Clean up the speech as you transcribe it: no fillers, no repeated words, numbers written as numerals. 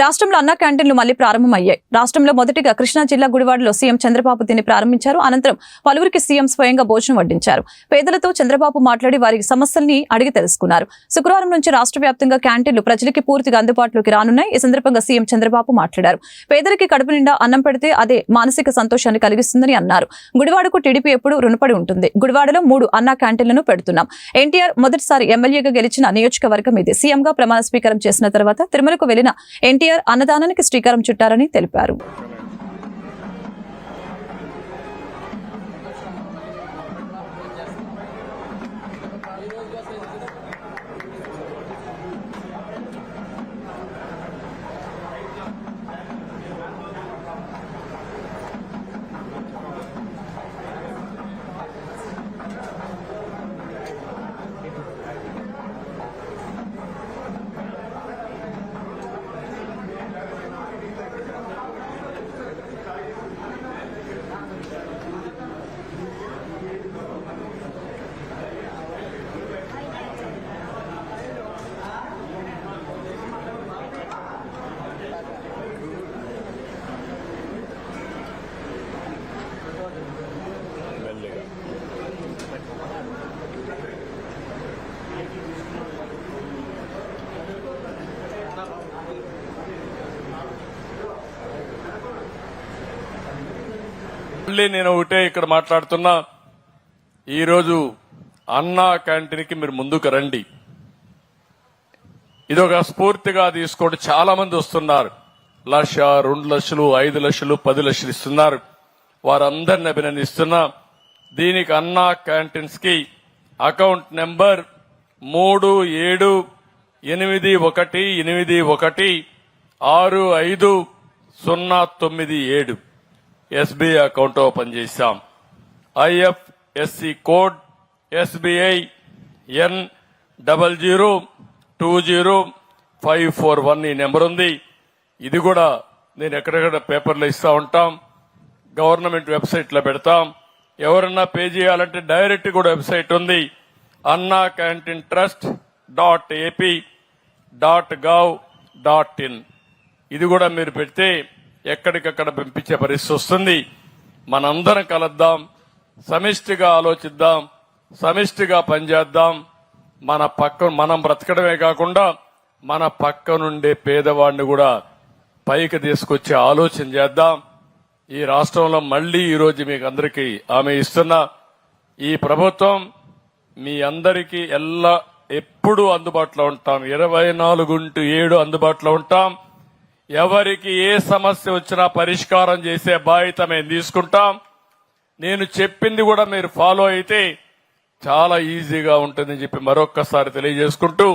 రాష్ట్రంలో అన్న క్యాంటీన్లు మళ్లీ ప్రారంభమయ్యాయి. రాష్ట్రంలో మొదటిగా కృష్ణా జిల్లా గుడివాడలో సీఎం చంద్రబాబు దీన్ని ప్రారంభించారు. అనంతరం పలువురికి సీఎం స్వయంగా భోజనం వడ్డించారు. పేదలతో చంద్రబాబు మాట్లాడి వారి సమస్యల్ని అడిగి తెలుసుకున్నారు. శుక్రవారం నుంచి రాష్ట్ర వ్యాప్తంగా క్యాంటీన్లు ప్రజలకి పూర్తిగా అందుబాటులోకి రానున్నాయి. ఈ సందర్భంగా సీఎం చంద్రబాబు మాట్లాడారు. పేదలకి కడుపు నిండా అన్నం పెడితే అదే మానసిక సంతోషాన్ని కలిగిస్తుందని అన్నారు. గుడివాడకు టీడీపీ ఎప్పుడు రుణపడి ఉంటుంది. గుడివాడలో 3 అన్నా క్యాంటీన్లను పెడుతున్నాం. ఎన్టీఆర్ మొదటిసారి ఎమ్మెల్యేగా గెలిచిన నియోజకవర్గం ఇది. సీఎంగా ప్రమాణ స్వీకారం చేసిన తర్వాత తిరుమలకు వెళ్లిన ఎన్టీఆర్ అన్నదానానికి శ్రీకారం చుట్టారని తెలిపారు. మళ్ళీ నేను ఒకటే ఇక్కడ మాట్లాడుతున్నా, ఈరోజు అన్నా క్యాంటీన్కి మీరు ముందుకు రండి. ఇదొక స్ఫూర్తిగా తీసుకోండి. చాలా మంది వస్తున్నారు. 1,00,000, 2 లక్షలు, 5 లక్షలు, 10 లక్షలు ఇస్తున్నారు. వారందరిని అభినందిస్తున్నా. దీనికి అన్నా క్యాంటీన్స్ కి account number 378181650997 SBI account open చేశాం. IFSC కోడ్ SBI N00200541 ఈ నెంబర్ ఉంది. ఇది కూడా నేను ఎక్కడెక్కడ పేపర్లో ఇస్తా ఉంటాం. గవర్నమెంట్ వెబ్సైట్ లో పెడతాం. ఎవరన్నా పే చేయాలంటే డైరెక్ట్ కూడా వెబ్సైట్ ఉంది. annacanteen.ap.gov.in ఇది కూడా మీరు పెడితే ఎక్కడికక్కడ పంపించే పరిస్థితి వస్తుంది. మనందరం కలుద్దాం, సమిష్టిగా ఆలోచిద్దాం, సమిష్టిగా పనిచేద్దాం. మనం బ్రతకడమే కాకుండా మన పక్క నుండే పేదవాడిని కూడా పైకి తీసుకొచ్చే ఆలోచన చేద్దాం. ఈ రాష్ట్రంలో మళ్లీ ఈరోజు మీకు అందరికీ హామీ ఇస్తున్నా, ఈ ప్రభుత్వం మీ అందరికీ ఎప్పుడూ అందుబాటులో ఉంటాం. 24/7 అందుబాటులో ఉంటాం. ఎవరికి ఏ సమస్య వచ్చినా పరిష్కారం చేసే బాధ్యత మేము తీసుకుంటాం. నేను చెప్పింది కూడా మీరు ఫాలో అయితే చాలా ఈజీగా ఉంటుందని చెప్పి మరొక్కసారి తెలియజేసుకుంటూ